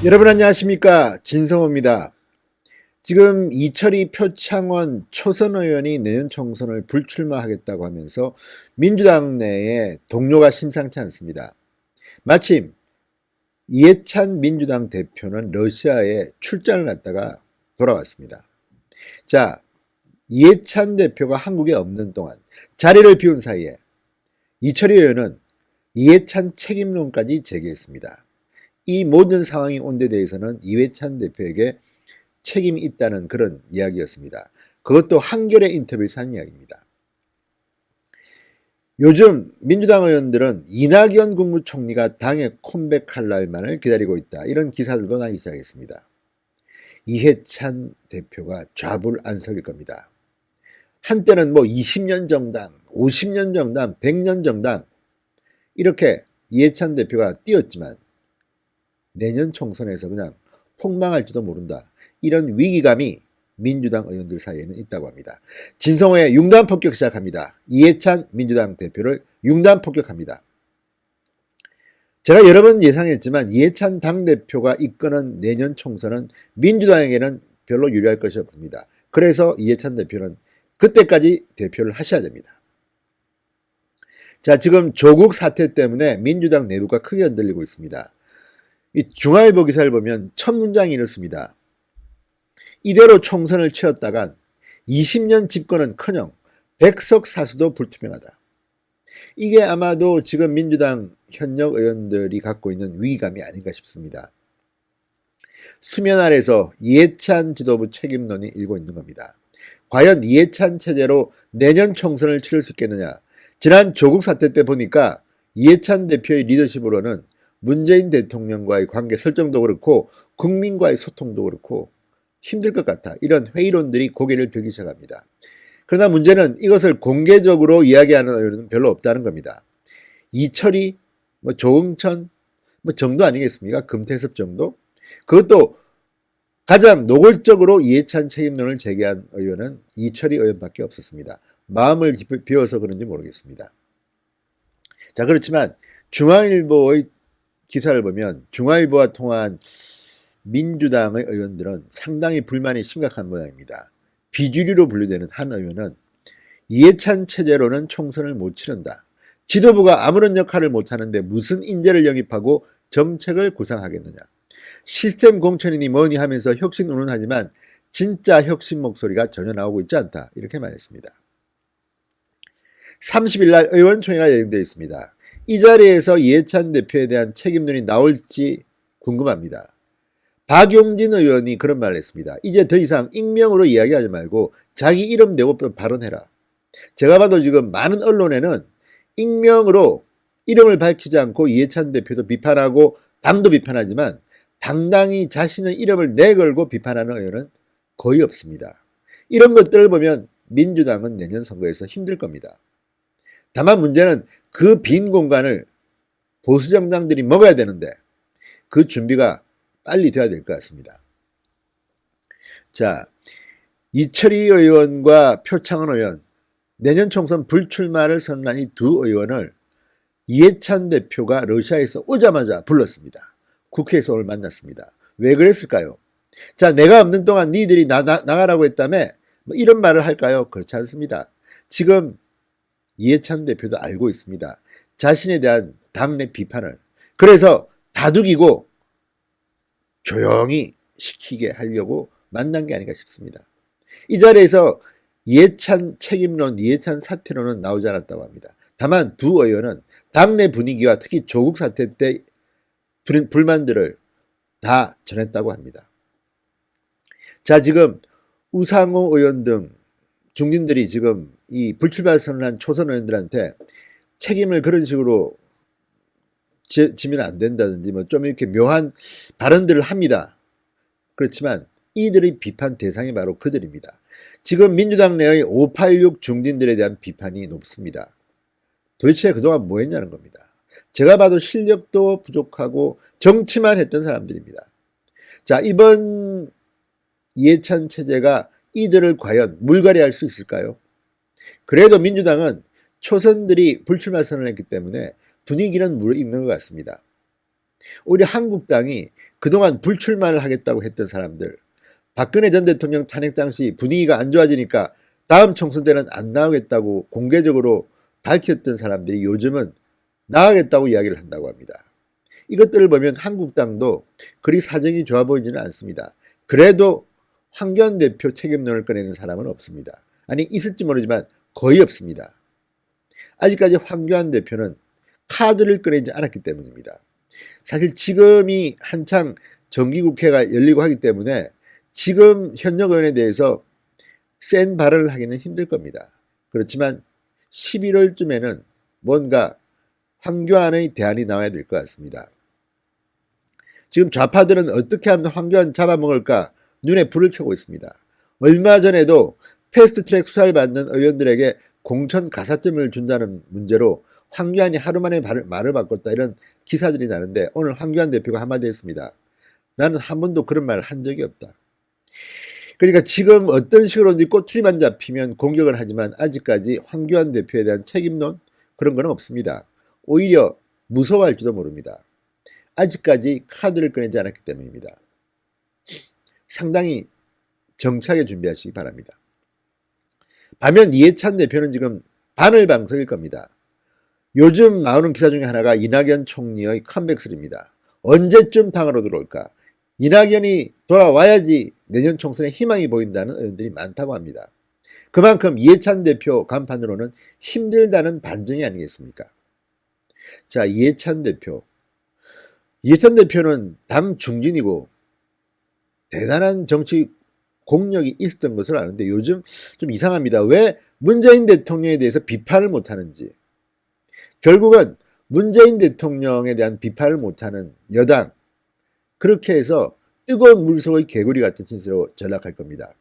여러분 안녕하십니까, 진성호입니다. 지금 이철희 표창원 초선 의원이 내년 총선을 불출마하겠다고 하면서 민주당 내에 동료가 심상치 않습니다. 마침 이해찬 민주당 대표는 러시아에 출장을 갔다가 돌아왔습니다. 자, 이해찬 대표가 한국에 없는 동안 자리를 비운 사이에 이철희 의원은 이해찬 책임론까지 제기했습니다. 이 모든 상황이 온 데 대해서는 이해찬 대표에게 책임이 있다는 그런 이야기였습니다. 그것도 한겨레 인터뷰에서 한 이야기입니다. 요즘 민주당 의원들은 이낙연 국무총리가 당에 컴백할 날만을 기다리고 있다, 이런 기사들도 나기 시작했습니다. 이해찬 대표가 좌불 안석일 겁니다. 한때는 20년 정당, 50년 정당, 100년 정당 이렇게 이해찬 대표가 뛰었지만 내년 총선에서 그냥 폭망할지도 모른다, 이런 위기감이 민주당 의원들 사이에는 있다고 합니다. 진성호의 융단 폭격 시작합니다. 이해찬 민주당 대표를 융단 폭격합니다. 제가 여러 번 예상했지만 이해찬 당대표가 이끄는 내년 총선은 민주당에게는 별로 유리할 것이 없습니다. 그래서 이해찬 대표는 그때까지 대표를 하셔야 됩니다. 자, 지금 조국 사태 때문에 민주당 내부가 크게 흔들리고 있습니다. 이 중앙일보 기사를 보면 첫 문장이 이렇습니다. 이대로 총선을 치렀다간 20년 집권은커녕 백석 사수도 불투명하다. 이게 아마도 지금 민주당 현역 의원들이 갖고 있는 위기감이 아닌가 싶습니다. 수면 아래서 이해찬 지도부 책임론이 일고 있는 겁니다. 과연 이해찬 체제로 내년 총선을 치를 수 있겠느냐. 지난 조국 사태 때 보니까 이해찬 대표의 리더십으로는 문재인 대통령과의 관계 설정도 그렇고 국민과의 소통도 그렇고 힘들 것 같아, 이런 회의론들이 고개를 들기 시작합니다. 그러나 문제는 이것을 공개적으로 이야기하는 의원은 별로 없다는 겁니다. 이철희, 조응천 정도 아니겠습니까? 금태섭 정도? 그것도 가장 노골적으로 이해찬 책임론을 제기한 의원은 이철희 의원밖에 없었습니다. 마음을 비워서 그런지 모르겠습니다. 자, 그렇지만 중앙일보의 기사를 보면 중앙일보와 통한 민주당의 의원들은 상당히 불만이 심각한 모양입니다. 비주류로 분류되는 한 의원은 이해찬 체제로는 총선을 못 치른다. 지도부가 아무런 역할을 못하는데 무슨 인재를 영입하고 정책을 구상하겠느냐. 시스템 공천이니 뭐니 하면서 혁신 운운하지만 진짜 혁신 목소리가 전혀 나오고 있지 않다, 이렇게 말했습니다. 30일 날 의원총회가 예정되어 있습니다. 이 자리에서 이해찬 대표에 대한 책임론이 나올지 궁금합니다. 박용진 의원이 그런 말을 했습니다. 이제 더 이상 익명으로 이야기하지 말고 자기 이름 대고 발언해라. 제가 봐도 지금 많은 언론에는 익명으로 이름을 밝히지 않고 이해찬 대표도 비판하고 당도 비판하지만 당당히 자신의 이름을 내걸고 비판하는 의원은 거의 없습니다. 이런 것들을 보면 민주당은 내년 선거에서 힘들 겁니다. 다만 문제는 그 빈 공간을 보수 정당들이 먹어야 되는데 그 준비가 빨리 돼야 될 것 같습니다. 자, 이철희 의원과 표창원 의원, 내년 총선 불출마를 선언한 이 두 의원을 이해찬 대표가 러시아에서 오자마자 불렀습니다. 국회에서 오늘 만났습니다. 왜 그랬을까요? 자, 내가 없는 동안 니들이 나가라고 했다며 이런 말을 할까요? 그렇지 않습니다. 지금 이해찬 대표도 알고 있습니다. 자신에 대한 당내 비판을. 그래서 다독이고 조용히 시키게 하려고 만난 게 아닌가 싶습니다. 이 자리에서 이해찬 책임론, 이해찬 사퇴론은 나오지 않았다고 합니다. 다만 두 의원은 당내 분위기와 특히 조국 사태 때 불만들을 다 전했다고 합니다. 자, 지금 우상호 의원 등 중진들이 지금 이 불출마 선언한 초선 의원들한테 책임을 그런 식으로 지면 안 된다든지 좀 이렇게 묘한 발언들을 합니다. 그렇지만 이들의 비판 대상이 바로 그들입니다. 지금 민주당 내의 586 중진들에 대한 비판이 높습니다. 도대체 그동안 뭐 했냐는 겁니다. 제가 봐도 실력도 부족하고 정치만 했던 사람들입니다. 자, 이번 이해찬 체제가 이들을 과연 물갈이할 수 있을까요? 그래도 민주당은 초선들이 불출마 선언했기 때문에 분위기는 무르익는 것 같습니다. 오히려 한국당이 그동안 불출마를 하겠다고 했던 사람들, 박근혜 전 대통령 탄핵 당시 분위기가 안 좋아지니까 다음 총선 때는 안 나오겠다고 공개적으로 밝혔던 사람들이 요즘은 나가겠다고 이야기를 한다고 합니다. 이것들을 보면 한국당도 그리 사정이 좋아 보이지는 않습니다. 그래도 황교안 대표 책임론을 꺼내는 사람은 없습니다. 아니, 있을지 모르지만 거의 없습니다. 아직까지 황교안 대표는 카드를 꺼내지 않았기 때문입니다. 사실 지금이 한창 정기국회가 열리고 하기 때문에 지금 현역 의원에 대해서 센 발언을 하기는 힘들 겁니다. 그렇지만 11월쯤에는 뭔가 황교안의 대안이 나와야 될 것 같습니다. 지금 좌파들은 어떻게 하면 황교안 잡아먹을까 눈에 불을 켜고 있습니다. 얼마 전에도 패스트트랙 수사를 받는 의원들에게 공천 가산점을 준다는 문제로 황교안이 하루 만에 말을 바꿨다, 이런 기사들이 나는데 오늘 황교안 대표가 한마디 했습니다. 나는 한 번도 그런 말을 한 적이 없다. 그러니까 지금 어떤 식으로든지 꼬투리만 잡히면 공격을 하지만 아직까지 황교안 대표에 대한 책임론, 그런 건 없습니다. 오히려 무서워할지도 모릅니다. 아직까지 카드를 꺼내지 않았기 때문입니다. 상당히 정차게 준비하시기 바랍니다. 반면 이해찬 대표는 지금 바늘방석일 겁니다. 요즘 나오는 기사 중에 하나가 이낙연 총리의 컴백설입니다. 언제쯤 당으로 들어올까? 이낙연이 돌아와야지 내년 총선에 희망이 보인다는 의원들이 많다고 합니다. 그만큼 이해찬 대표 간판으로는 힘들다는 반증이 아니겠습니까? 자, 이해찬 대표는 당 중진이고 대단한 정치 공력이 있었던 것을 아는데 요즘 좀 이상합니다. 왜 문재인 대통령에 대해서 비판을 못하는지. 결국은 문재인 대통령에 대한 비판을 못하는 여당, 그렇게 해서 뜨거운 물속의 개구리 같은 신세로 전락할 겁니다.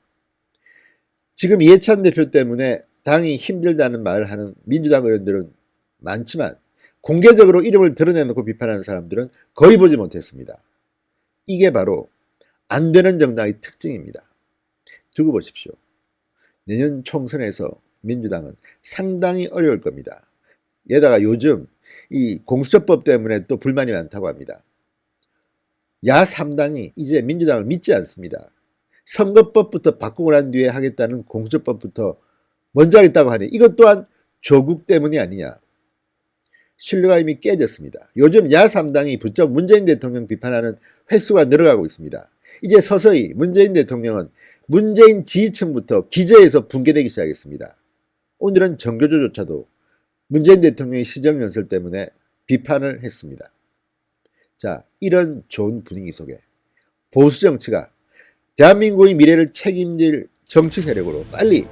지금 이해찬 대표 때문에 당이 힘들다는 말을 하는 민주당 의원들은 많지만 공개적으로 이름을 드러내놓고 비판하는 사람들은 거의 보지 못했습니다. 이게 바로 안 되는 정당의 특징입니다. 두고 보십시오. 내년 총선에서 민주당은 상당히 어려울 겁니다. 게다가 요즘 이 공수처법 때문에 또 불만이 많다고 합니다. 야 3당이 이제 민주당을 믿지 않습니다. 선거법부터 바꾸고 난 뒤에 하겠다는 공수처법부터 먼저 하겠다고 하니 이것 또한 조국 때문이 아니냐. 신뢰가 이미 깨졌습니다. 요즘 야 3당이 부쩍 문재인 대통령 비판하는 횟수가 늘어가고 있습니다. 이제 서서히 문재인 대통령은 문재인 지지층부터 기저에서 붕괴되기 시작했습니다. 오늘은 정교조조차도 문재인 대통령의 시정연설 때문에 비판을 했습니다. 자, 이런 좋은 분위기 속에 보수 정치가 대한민국의 미래를 책임질 정치 세력으로 빨리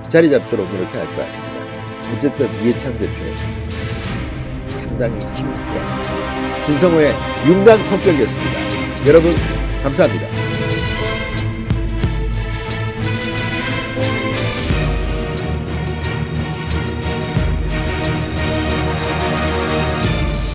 자리 잡도록 노력해야 할 것 같습니다. 어쨌든 이해찬 대표 상당히 힘들 것 같습니다. 진성호의 융단 톱격이었습니다. 여러분 감사합니다.